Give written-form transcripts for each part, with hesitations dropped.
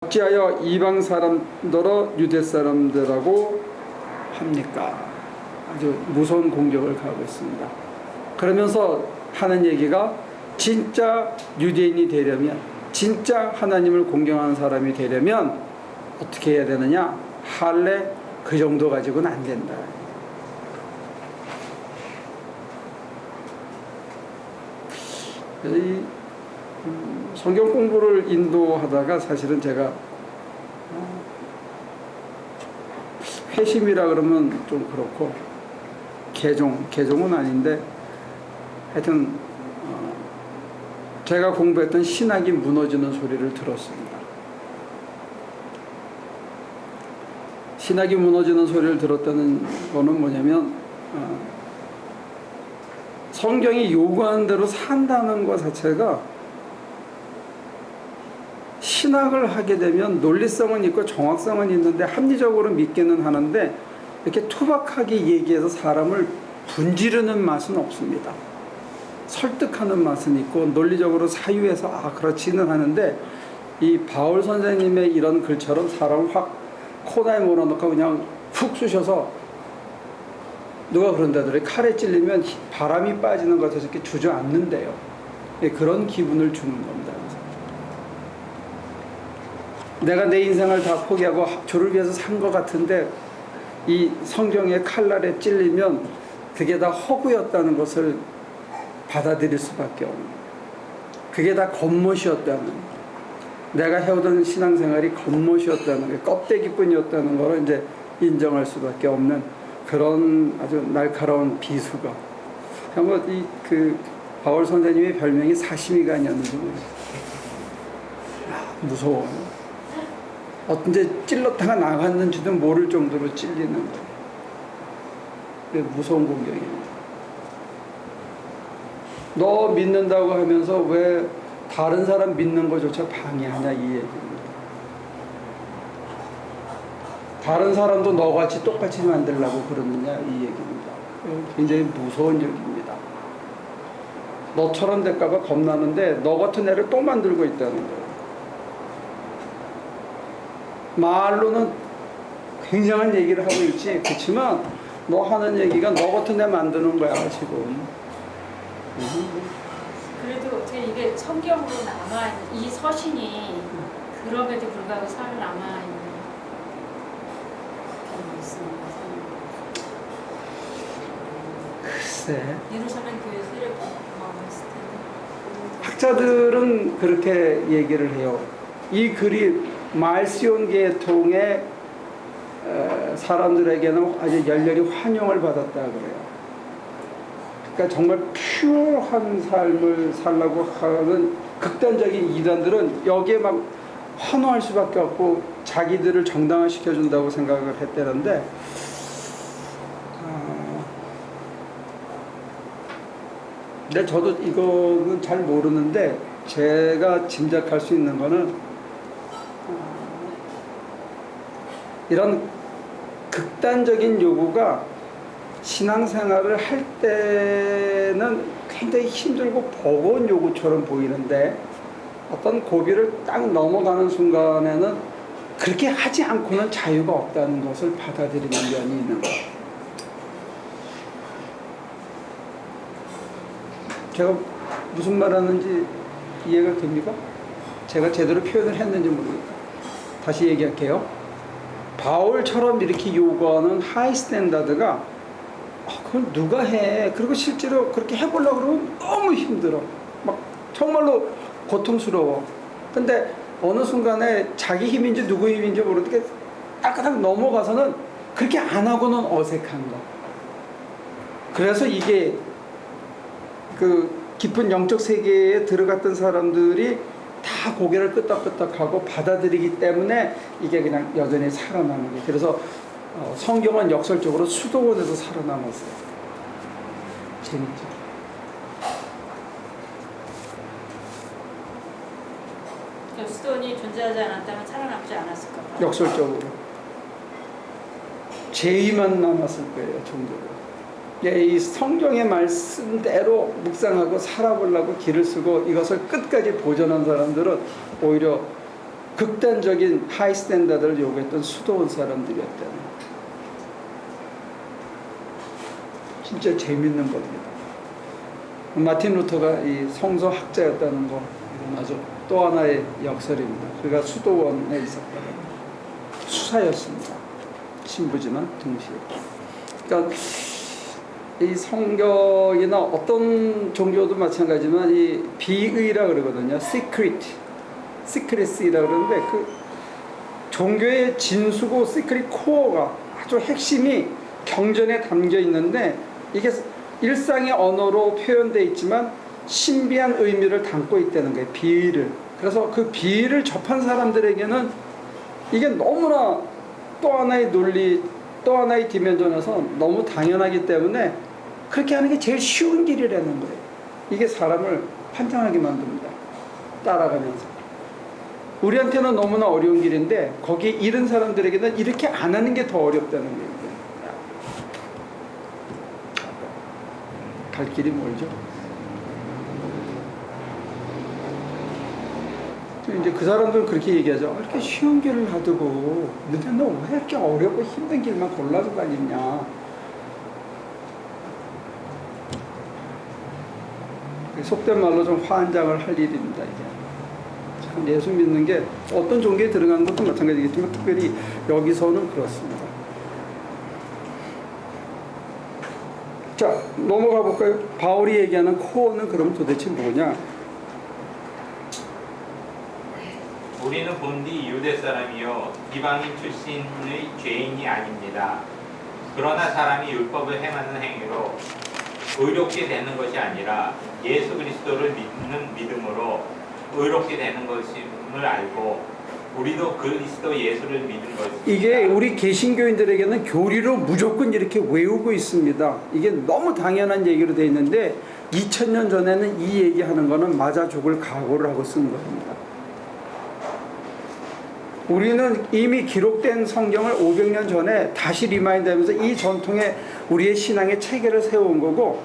어찌하여 이방 사람들어 유대 사람들하고 합니까? 아주 무서운 공격을 가하고 있습니다. 그러면서 하는 얘기가 진짜 유대인이 되려면, 진짜 하나님을 공경하는 사람이 되려면 어떻게 해야 되느냐? 할례 그 정도 가지고는 안 된다. 이 성경 공부를 인도하다가 사실은 제가 회심이라 그러면 좀 그렇고 개종은 아닌데 하여튼 제가 공부했던 신학이 무너지는 소리를 들었습니다. 신학이 무너지는 소리를 들었다는 거는 뭐냐면 성경이 요구하는 대로 산다는 것 자체가 신학을 하게 되면 논리성은 있고 정확성은 있는데 합리적으로 믿기는 하는데 이렇게 투박하게 얘기해서 사람을 분지르는 맛은 없습니다. 설득하는 맛은 있고 논리적으로 사유해서 그렇지는 하는데 이 바울 선생님의 이런 글처럼 사람을 확 코너에 몰아넣고 그냥 훅 쑤셔서 누가 그런다더래 칼에 찔리면 바람이 빠지는 것 같아서 이렇게 주저앉는데요. 그런 기분을 주는 겁니다. 내가 내 인생을 다 포기하고 주를 위해서 산 것 같은데 이 성경의 칼날에 찔리면 그게 다 허구였다는 것을 받아들일 수밖에 없는, 그게 다 겉멋이었다는, 내가 해오던 신앙생활이 겉멋이었다는, 껍데기뿐이었다는 걸 이제 인정할 수밖에 없는 그런 아주 날카로운 비수가. 한번 그 바울 선생님의 별명이 사시미간이었는지 모르겠어요. 무서워. 언제 찔렀다가 나갔는지도 모를 정도로 찔리는 거예요. 무서운 공격입니다. 너 믿는다고 하면서 왜 다른 사람 믿는 것조차 방해하냐, 이 얘기입니다. 다른 사람도 너같이 똑같이 만들려고 그러느냐, 이 얘기입니다. 굉장히 무서운 얘기입니다. 너처럼 될까봐 겁나는데 너 같은 애를 또 만들고 있다는 거예요. 말로는 굉장한 얘기를 하고 있지, 그렇지만 너 하는 얘기가 너 같은 애 만드는 거야 지금. 그래도 어떻게 이게 성경으로 남아있는 이 서신이 그럼에도 불구하고 살아남아있는 그런 있습니다. 글쎄, 예루살렘 교회 세력이 어마어마했을 텐데. 학자들은 그렇게 얘기를 해요. 이 글이 말시온 계통의 사람들에게는 아주 열렬히 환영을 받았다 그래요. 그러니까 정말 퓨어한 삶을 살라고 하는 극단적인 이단들은 여기에 막 환호할 수밖에 없고 자기들을 정당화시켜준다고 생각을 했다는데, 근데 저도 이거는 잘 모르는데 제가 짐작할 수 있는 거는 이런 극단적인 요구가 신앙생활을 할 때는 굉장히 힘들고 버거운 요구처럼 보이는데 어떤 고비를 딱 넘어가는 순간에는 그렇게 하지 않고는 자유가 없다는 것을 받아들이는 면이 있는 거예요. 제가 무슨 말 하는지 이해가 됩니까? 제가 제대로 표현을 했는지 모르겠다. 다시 얘기할게요. 바울처럼 이렇게 요구하는 하이 스탠다드가 그걸 누가 해? 그리고 실제로 그렇게 해보려고 그러면 너무 힘들어. 막 정말로 고통스러워. 근데 어느 순간에 자기 힘인지 누구 힘인지 모르게 따까닥 넘어가서는 그렇게 안 하고는 어색한 거. 그래서 이게 그 깊은 영적 세계에 들어갔던 사람들이 다 고개를 끄덕끄덕하고 받아들이기 때문에 이게 그냥 여전히 살아나는 거예요. 그래서 성경은 역설적으로 수도원에서 살아남았어요. 재밌죠? 수도원이 존재하지 않았다면 살아남지 않았을까 봐요. 역설적으로 죄의만 남았을 거예요. 정도로. 이 성경의 말씀대로 묵상하고 살아보려고 길을 쓰고 이것을 끝까지 보존한 사람들은 오히려 극단적인 하이 스탠다드를 요구했던 수도원 사람들이었다는 거예요. 진짜 재밌는 겁니다. 마틴 루터가 이 성서학자였다는 거, 이건 아주 또 하나의 역설입니다. 그가 수도원에 있었거든요. 수사였습니다. 신부지만 동시에. 그러니까 이 성경이나 어떤 종교도 마찬가지지만 이 비의라 그러거든요. 시크릿이라 그러는데 그 종교의 진수고 시크릿 코어가 아주 핵심이 경전에 담겨 있는데 이게 일상의 언어로 표현되어 있지만 신비한 의미를 담고 있다는 거예요. 비의를. 그래서 그 비의를 접한 사람들에게는 이게 너무나 또 하나의 논리, 또 하나의 디멘전에서 너무 당연하기 때문에 그렇게 하는 게 제일 쉬운 길이라는 거예요. 이게 사람을 판단하게 만듭니다. 따라가면서. 우리한테는 너무나 어려운 길인데 거기에 이른 사람들에게는 이렇게 안 하는 게 더 어렵다는 거예요. 갈 길이 멀죠. 이제 그 사람들은 그렇게 얘기하죠. 이렇게 쉬운 길을 놔두고 근데 너 왜 이렇게 어렵고 힘든 길만 골라서 다니냐. 속된 말로 좀 화한장을 할 일입니다. 이게 참 예수 믿는 게 어떤 종교에 들어가는 것도 마찬가지겠지만 특별히 여기서는 그렇습니다. 자, 넘어가 볼까요? 바울이 얘기하는 코어는 그럼 도대체 뭐냐? 우리는 본디 유대 사람이요 이방인 출신의 죄인이 아닙니다. 그러나 사람이 율법을 행하는 행위로 의롭게 되는 것이 아니라 예수 그리스도를 믿는 믿음으로 의롭게 되는 것임을 알고 우리도 그리스도 예수를 믿은 것입니다. 이게 우리 개신교인들에게는 교리로 무조건 이렇게 외우고 있습니다. 이게 너무 당연한 얘기로 돼 있는데 2000년 전에는 이 얘기하는 거는 맞아 죽을 각오를 하고 쓴 겁니다. 우리는 이미 기록된 성경을 500년 전에 다시 리마인드하면서 이 전통에 우리의 신앙의 체계를 세운 거고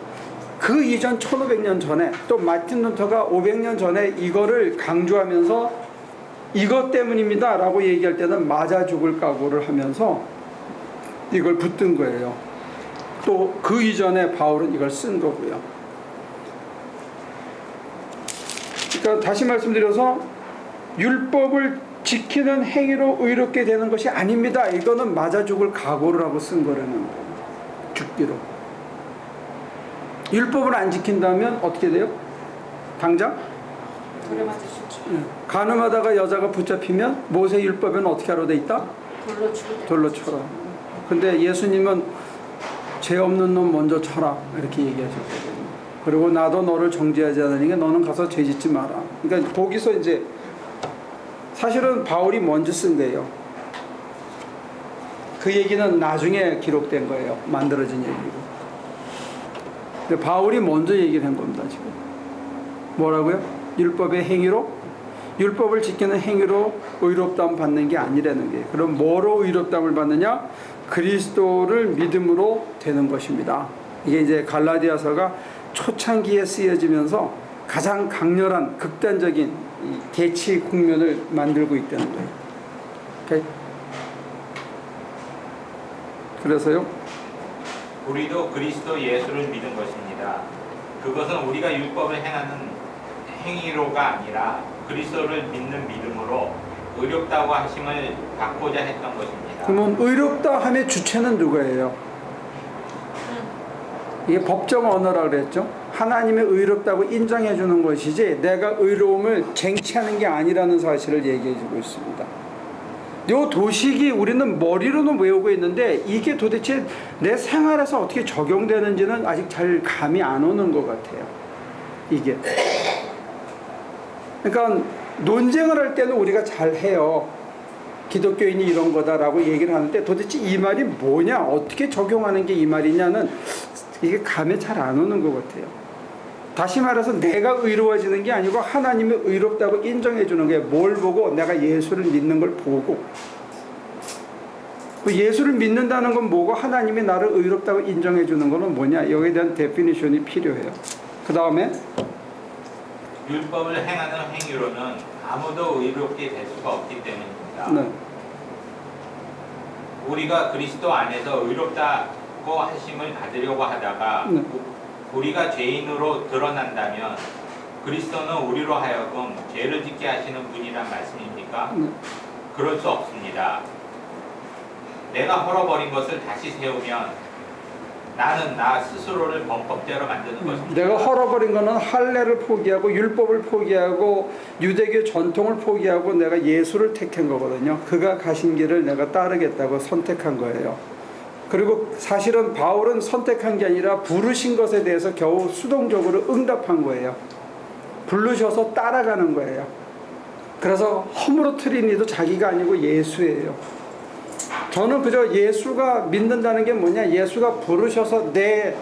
그 이전 1500년 전에 또 마틴 루터가 500년 전에 이거를 강조하면서 이것 때문입니다 라고 얘기할 때는 맞아 죽을 각오를 하면서 이걸 붙든 거예요. 또 그 이전에 바울은 이걸 쓴 거고요. 그러니까 다시 말씀드려서 율법을 지키는 행위로 의롭게 되는 것이 아닙니다. 이거는 맞아 죽을 각오를 하고 쓴 거라는 거예요. 죽기로. 율법을 안 지킨다면 어떻게 돼요? 당장? 돌에 맞아 죽죠. 간음하다가 여자가 붙잡히면 모세 율법에는 어떻게 하러 돼 있다? 돌로 죽을 돌로 쳐라. 근데 예수님은 죄 없는 놈 먼저 쳐라 이렇게 얘기하셨거든요. 그리고 나도 너를 정죄하지 않으니까 너는 가서 죄 짓지 마라. 그러니까 거기서 이제 사실은 바울이 먼저 쓴 거예요. 그 얘기는 나중에 기록된 거예요. 만들어진 얘기고. 근데 바울이 먼저 얘기를 한 겁니다. 지금 뭐라고요? 율법의 행위로, 율법을 지키는 행위로 의롭다함 받는 게 아니라는 게. 그럼 뭐로 의롭다함을 받느냐? 그리스도를 믿음으로 되는 것입니다. 이게 이제 갈라디아서가 초창기에 쓰여지면서 가장 강렬한 극단적인 이 대치 국면을 만들고 있다는 거예요. 오케이? 그래서요. 우리도 그리스도 예수를 믿은 것입니다. 그것은 우리가 율법을 행하는 행위로가 아니라 그리스도를 믿는 믿음으로 의롭다고 하심을 받고자 했던 것입니다. 그러면 의롭다 함의 주체는 누구예요? 이게 법정 언어라 그랬죠. 하나님의 의롭다고 인정해 주는 것이지 내가 의로움을 쟁취하는 게 아니라는 사실을 얘기해 주고 있습니다. 요 도식이 우리는 머리로는 외우고 있는데 이게 도대체 내 생활에서 어떻게 적용되는지는 아직 잘 감이 안 오는 것 같아요. 이게. 그러니까 논쟁을 할 때는 우리가 잘 해요. 기독교인이 이런 거다라고 얘기를 하는데 도대체 이 말이 뭐냐, 어떻게 적용하는 게 이 말이냐는 이게 감이 잘 안 오는 것 같아요. 다시 말해서 내가 의로워지는 게 아니고 하나님이 의롭다고 인정해 주는 게 뭘 보고? 내가 예수를 믿는 걸 보고. 예수를 믿는다는 건 뭐고 하나님이 나를 의롭다고 인정해 주는 거는 뭐냐? 여기에 대한 데피니션이 필요해요. 그 다음에 율법을 행하는 행위로는 아무도 의롭게 될 수가 없기 때문입니다. 네. 우리가 그리스도 안에서 의롭다고 하심을 받으려고 하다가 네. 우리가 죄인으로 드러난다면 그리스도는 우리로 하여금 죄를 짓게 하시는 분이란 말씀입니까? 네. 그럴 수 없습니다. 내가 헐어버린 것을 다시 세우면 나는 나 스스로를 범법자로 만드는 것입니다. 내가 헐어버린 거는 할례를 포기하고 율법을 포기하고 유대교 전통을 포기하고 내가 예수를 택한 거거든요. 그가 가신 길을 내가 따르겠다고 선택한 거예요. 그리고 사실은 바울은 선택한 게 아니라 부르신 것에 대해서 겨우 수동적으로 응답한 거예요. 부르셔서 따라가는 거예요. 그래서 허물어뜨린 이도 자기가 아니고 예수예요. 저는 그저 예수가 믿는다는 게 뭐냐, 예수가 부르셔서 네,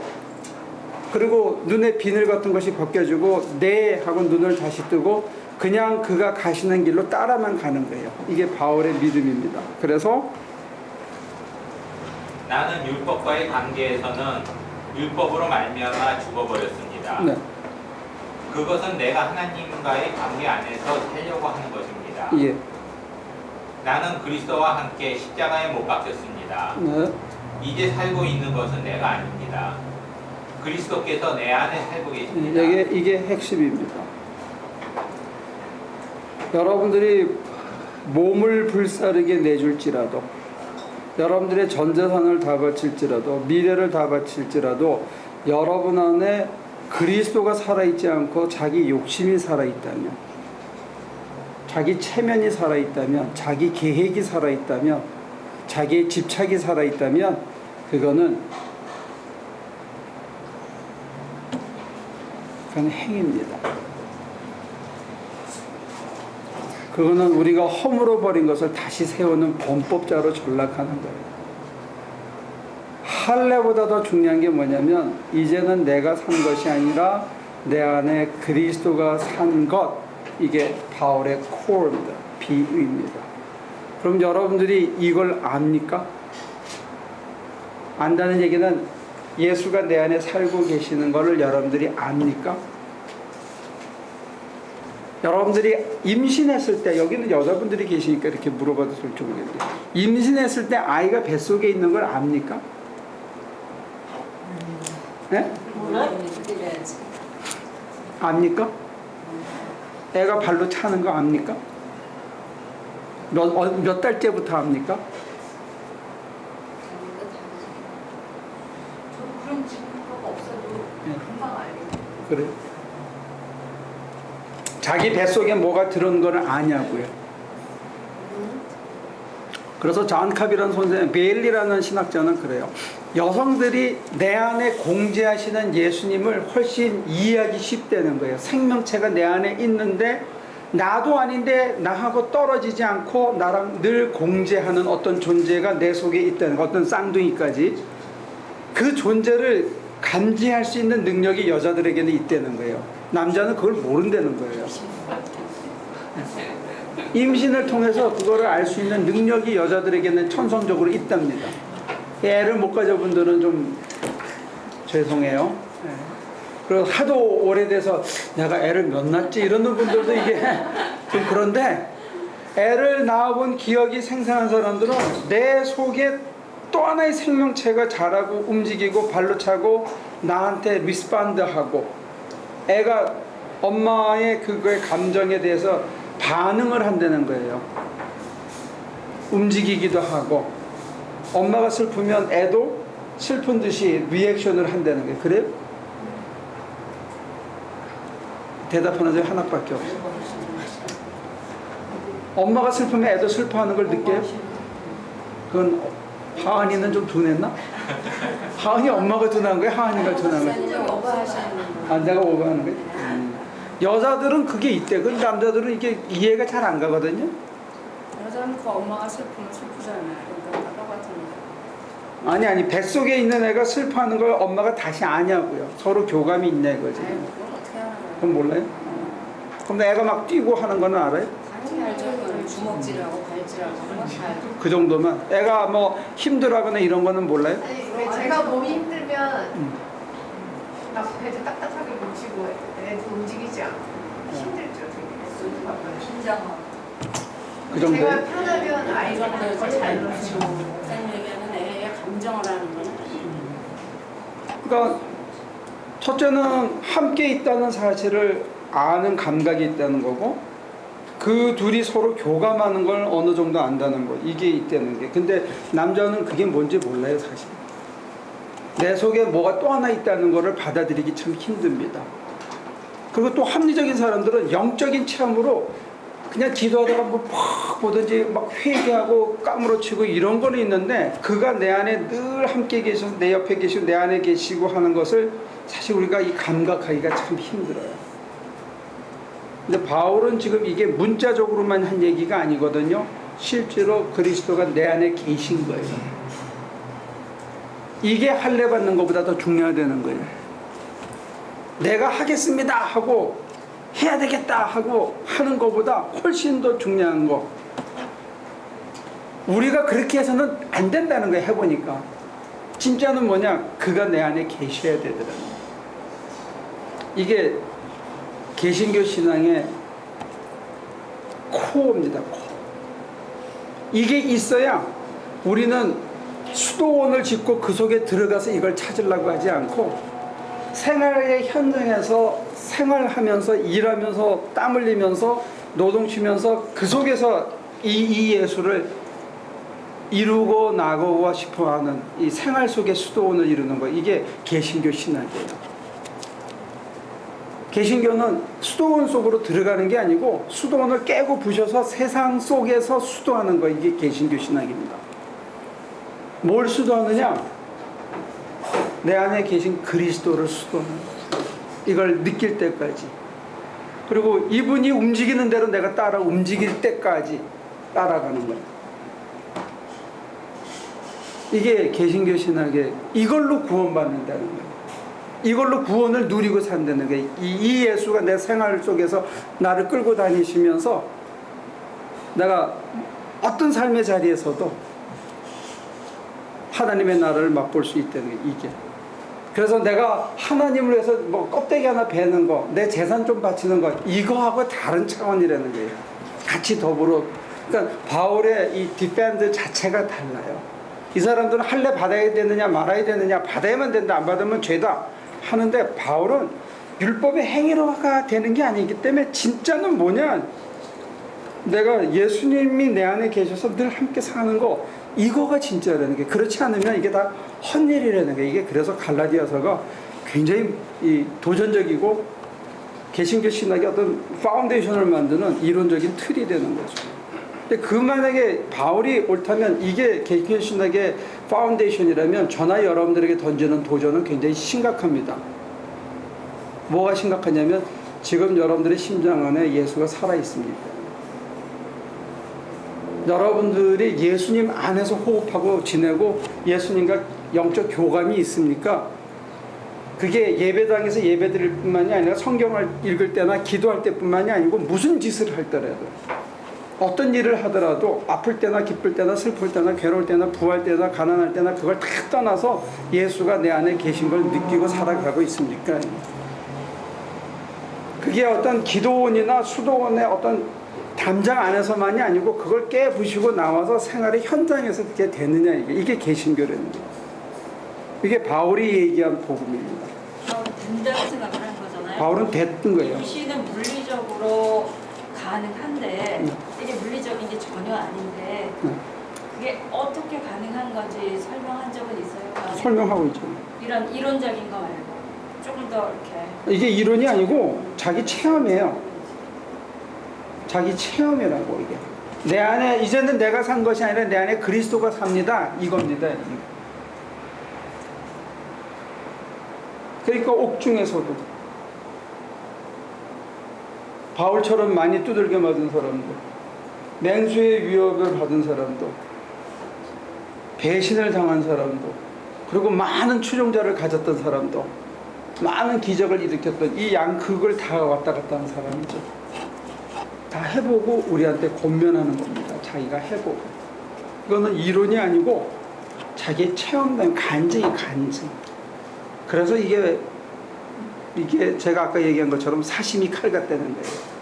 그리고 눈에 비늘 같은 것이 벗겨지고 네 하고 눈을 다시 뜨고 그냥 그가 가시는 길로 따라만 가는 거예요. 이게 바울의 믿음입니다. 그래서 나는 율법과의 관계에서는 율법으로 말미암아 죽어버렸습니다. 네, 그것은 내가 하나님과의 관계 안에서 살려고 하는 것입니다. 예, 나는 그리스도와 함께 십자가에 못 박혔습니다. 네, 이제 살고 있는 것은 내가 아닙니다. 그리스도께서 내 안에 살고 계십니다. 이게 핵심입니다. 여러분들이 몸을 불사르게 내줄지라도, 여러분들의 전 재산을 다 바칠지라도, 미래를 다 바칠지라도 여러분 안에 그리스도가 살아있지 않고 자기 욕심이 살아있다면, 자기 체면이 살아있다면, 자기 계획이 살아있다면, 자기의 집착이 살아있다면 그건 행위입니다. 그거는 우리가 허물어버린 것을 다시 세우는 범법자로 전락하는 거예요. 할례보다 더 중요한 게 뭐냐면 이제는 내가 산 것이 아니라 내 안에 그리스도가 산 것, 이게 바울의 코어입니다. 비유입니다. 그럼 여러분들이 이걸 압니까? 안다는 얘기는 예수가 내 안에 살고 계시는 것을 여러분들이 압니까? 여러분들이 임신했을 때, 여기는 여자분들이 계시니까 이렇게 물어봐도 될지 모르겠는데, 임신했을 때 아이가 뱃속에 있는 걸 압니까? 네? 압니까? 애가 발로 차는 거 압니까? 몇 달째부터 압니까? 그런 증거가 없어도 금방 알고. 그래요? 자기 뱃속에 뭐가 들은 걸 아냐고요. 그래서 존 캅이라는 선생님, 베일리라는 신학자는 그래요. 여성들이 내 안에 공제하시는 예수님을 훨씬 이해하기 쉽다는 거예요. 생명체가 내 안에 있는데 나도 아닌데 나하고 떨어지지 않고 나랑 늘 공제하는 어떤 존재가 내 속에 있다는 거, 어떤 쌍둥이까지 그 존재를 감지할 수 있는 능력이 여자들에게는 있다는 거예요. 남자는 그걸 모른다는 거예요. 임신을 통해서 그거를 알 수 있는 능력이 여자들에게는 천성적으로 있답니다. 애를 못 가진 분들은 좀 죄송해요. 그리고 하도 오래돼서 내가 애를 몇 낳지 이러는 분들도 이게 좀 그런데, 애를 낳아본 기억이 생생한 사람들은 내 속에 또 하나의 생명체가 자라고 움직이고 발로 차고 나한테 리스판드하고, 애가 엄마의 그거의 감정에 대해서 반응을 한다는 거예요. 움직이기도 하고, 엄마가 슬프면 애도 슬픈 듯이 리액션을 한다는 거예요. 그래요? 대답하는 사람이 하나밖에 없어요. 엄마가 슬프면 애도 슬퍼하는 걸 느껴요? 그건 하은이는 좀 둔했나? 하은이 엄마가 둔한 거야? 하은이가 둔한 거야? 아, 내가 오버하는 거야? 여자들은 그게 있대. 그 남자들은 이게 이해가 잘 안 가거든요. 여자는 그 엄마가 슬프면 슬프잖아요. 그러니까 똑같은 거. 아니 뱃속에 있는 애가 슬퍼하는 걸 엄마가 다시 아냐고요. 서로 교감이 있냐 이거지. 아니, 그건 어떻게 하는 거예요? 그건 몰라요? 그럼 애가 막 뛰고 하는 거는 알아요? 당연히 알죠. 그건 주먹질하고 발질하고 그런 건다 알죠. 그 정도만. 애가 뭐 힘들어하거나 이런 거는 몰라요? 아니, 왜 제가 몸이 힘들면 막 배도 딱딱하게 뭉치고 애도 움직이지 않고 힘들죠. 되게. 없어도 바빠요. 긴장하고. 그 정도. 제가 편하면 아이가 이거는 더 자유로워지고 얘기하는 애의 감정을 하는 거는 그러니까 첫째는 함께 있다는 사실을 아는 감각이 있다는 거고, 그 둘이 서로 교감하는 걸 어느 정도 안다는 거, 이게 있다는 게. 근데 남자는 그게 뭔지 몰라요, 사실. 내 속에 뭐가 또 하나 있다는 거를 받아들이기 참 힘듭니다. 그리고 또 합리적인 사람들은 영적인 체험으로 그냥 기도하다가 막 보든지 막 회개하고 까무러치고 이런 거는 있는데, 그가 내 안에 늘 함께 계셔서 내 옆에 계시고 내 안에 계시고 하는 것을 사실 우리가 이 감각하기가 참 힘들어요. 근데 바울은 지금 이게 문자적으로만 한 얘기가 아니거든요. 실제로 그리스도가 내 안에 계신 거예요. 이게 할례 받는 것보다 더 중요하다는 거예요. 내가 하겠습니다 하고 해야 되겠다 하고 하는 것보다 훨씬 더 중요한 거, 우리가 그렇게 해서는 안 된다는 거예요. 해보니까 진짜는 뭐냐, 그가 내 안에 계셔야 되더라고요. 이게 개신교 신앙의 코어입니다. 코어. 이게 있어야 우리는 수도원을 짓고 그 속에 들어가서 이걸 찾으려고 하지 않고, 생활의 현장에서 생활하면서 일하면서 땀 흘리면서 노동 치면서 그 속에서 이 예수를 이루고 나가고 싶어하는 이 생활 속의 수도원을 이루는 거, 이게 개신교 신학이에요. 개신교는 수도원 속으로 들어가는 게 아니고 수도원을 깨고 부셔서 세상 속에서 수도하는 거, 이게 개신교 신학입니다. 뭘 수도하느냐? 내 안에 계신 그리스도를 수도하는 거예요. 이걸 느낄 때까지. 그리고 이분이 움직이는 대로 내가 따라 움직일 때까지 따라가는 거예요. 이게 개신교 신학의, 이걸로 구원받는다는 거예요. 이걸로 구원을 누리고 산다는 거예요. 이 예수가 내 생활 속에서 나를 끌고 다니시면서 내가 어떤 삶의 자리에서도 하나님의 나라를 맛볼 수 있다는 게 이게. 그래서 내가 하나님을 위해서 뭐 껍데기 하나 베는 거, 내 재산 좀 바치는 거, 이거하고 다른 차원이라는 거예요. 같이 더불어. 그러니까 바울의 이 디펜드 자체가 달라요. 이 사람들은 할례 받아야 되느냐 말아야 되느냐, 받아야만 된다 안 받으면 죄다 하는데, 바울은 율법의 행위로가 되는 게 아니기 때문에 진짜는 뭐냐, 내가 예수님이 내 안에 계셔서 늘 함께 사는 거, 이거가 진짜라는 게. 그렇지 않으면 이게 다 헛일이라는 게. 이게 그래서 갈라디아서가 굉장히 이 도전적이고 개신교 신학의 어떤 파운데이션을 만드는 이론적인 틀이 되는 거죠. 근데 그 만약에 바울이 옳다면 이게 개신교 신학의 파운데이션이라면 저나 여러분들에게 던지는 도전은 굉장히 심각합니다. 뭐가 심각하냐면 지금 여러분들의 심장 안에 예수가 살아 있습니다. 여러분들이 예수님 안에서 호흡하고 지내고 예수님과 영적 교감이 있습니까? 그게 예배당에서 예배드릴 뿐만이 아니라 성경을 읽을 때나 기도할 때뿐만이 아니고 무슨 짓을 할 때라도, 어떤 일을 하더라도 아플 때나 기쁠 때나 슬플 때나 괴로울 때나 부할 때나 가난할 때나 그걸 다 떠나서 예수가 내 안에 계신 걸 느끼고 살아가고 있습니까? 그게 어떤 기도원이나 수도원의 어떤 담장 안에서만이 아니고 그걸 깨부시고 나와서 생활의 현장에서 그게 되느냐, 이게 개신교라는 거예요. 이게 바울이 얘기한 복음입니다. 바울은 된다고 생각을 한 거잖아요. 바울은 됐던 거예요. 임신은 물리적으로 가능한데 이게 물리적인 게 전혀 아닌데 그게 어떻게 가능한 건지 설명한 적은 있어요? 설명하고 있죠. 이런 이론적인 거 말고 조금 더 이렇게. 이게 이론이 아니고 자기 체험이에요. 자기 체험이라고. 이게 내 안에 이제는 내가 산 것이 아니라 내 안에 그리스도가 삽니다, 이겁니다. 그러니까 옥중에서도 바울처럼 많이 두들겨 맞은 사람도, 맹수의 위협을 받은 사람도, 배신을 당한 사람도, 그리고 많은 추종자를 가졌던 사람도, 많은 기적을 일으켰던 이 양극을 다 왔다 갔다 한 사람이죠. 다 해보고 우리한테 권면하는 겁니다. 자기가 해보고. 이거는 이론이 아니고 자기의 체험된 간증이. 그래서 이게 제가 아까 얘기한 것처럼 사심이 칼 같다는 거예요.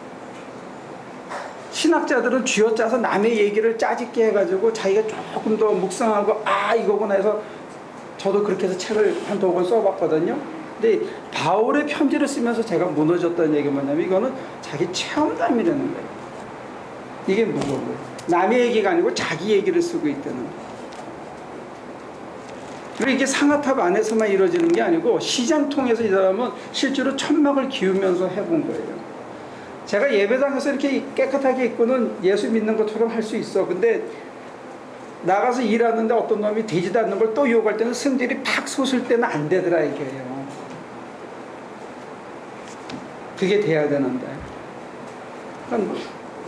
신학자들은 쥐어짜서 남의 얘기를 짜집게 해가지고 자기가 조금 더 묵상하고 이거구나 해서 저도 그렇게 해서 책을 한 2권 써봤거든요. 근데 바울의 편지를 쓰면서 제가 무너졌다는 얘기가 뭐냐면 이거는 자기 체험담이라는 거예요. 이게 무거운 거예요. 남의 얘기가 아니고 자기 얘기를 쓰고 있다는 거예요. 그리고 이게 상아탑 안에서만 이루어지는 게 아니고 시장 통해서 이 사람은 실제로 천막을 기우면서 해본 거예요. 제가 예배당에서 이렇게 깨끗하게 입고는 예수 믿는 것처럼 할 수 있어. 근데 나가서 일하는데 어떤 놈이 되지도 않는 걸 또 유혹할 때는 승질이 팍 솟을 때는 안 되더라 이게요. 그게 돼야 되는데. 그러니까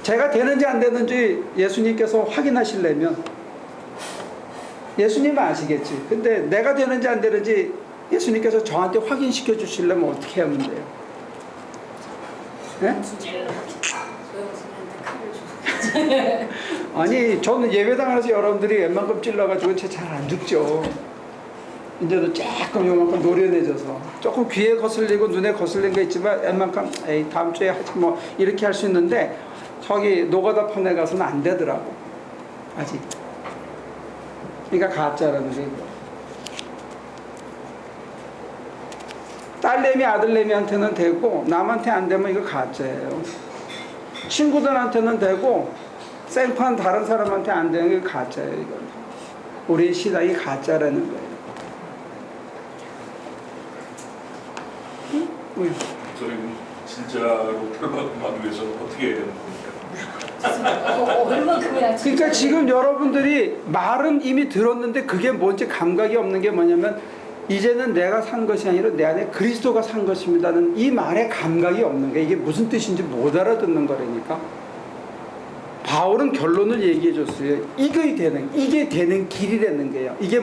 제가 되는지 안 되는지 예수님께서 확인하시려면 예수님은 아시겠지. 근데 내가 되는지 안 되는지 예수님께서 저한테 확인시켜 주시려면 어떻게 하면 돼요? 네? 아니 저는 예배당 안에서 여러분들이 웬만큼 찔러가지고 잘 안 죽죠. 이제도 조금 요만큼 노련해져서 조금 귀에 거슬리고 눈에 거슬린 게 있지만 웬만큼 에이 다음 주에 하지 뭐 이렇게 할 수 있는데 저기 노가다 판에 가서는 안 되더라고 아직. 그러니까 가짜라는 게 딸내미 아들내미한테는 되고 남한테 안 되면 이거 가짜예요. 친구들한테는 되고 생판 다른 사람한테 안 되는 게 가짜예요. 이건 우리 신앙이 가짜라는 거예요. 응? 뭐야? 저희 진짜로 표현하기 위해서 어떻게 해야 되는 겁니까? 얼마큼이나 그러니까 지금 여러분들이 말은 이미 들었는데 그게 뭔지 감각이 없는 게 뭐냐면 이제는 내가 산 것이 아니라 내 안에 그리스도가 산 것입니다는 이 말에 감각이 없는 게 이게 무슨 뜻인지 못 알아듣는 거라니까. 바울은 결론을 얘기해 줬어요. 이게 되는 길이라는 거예요. 이게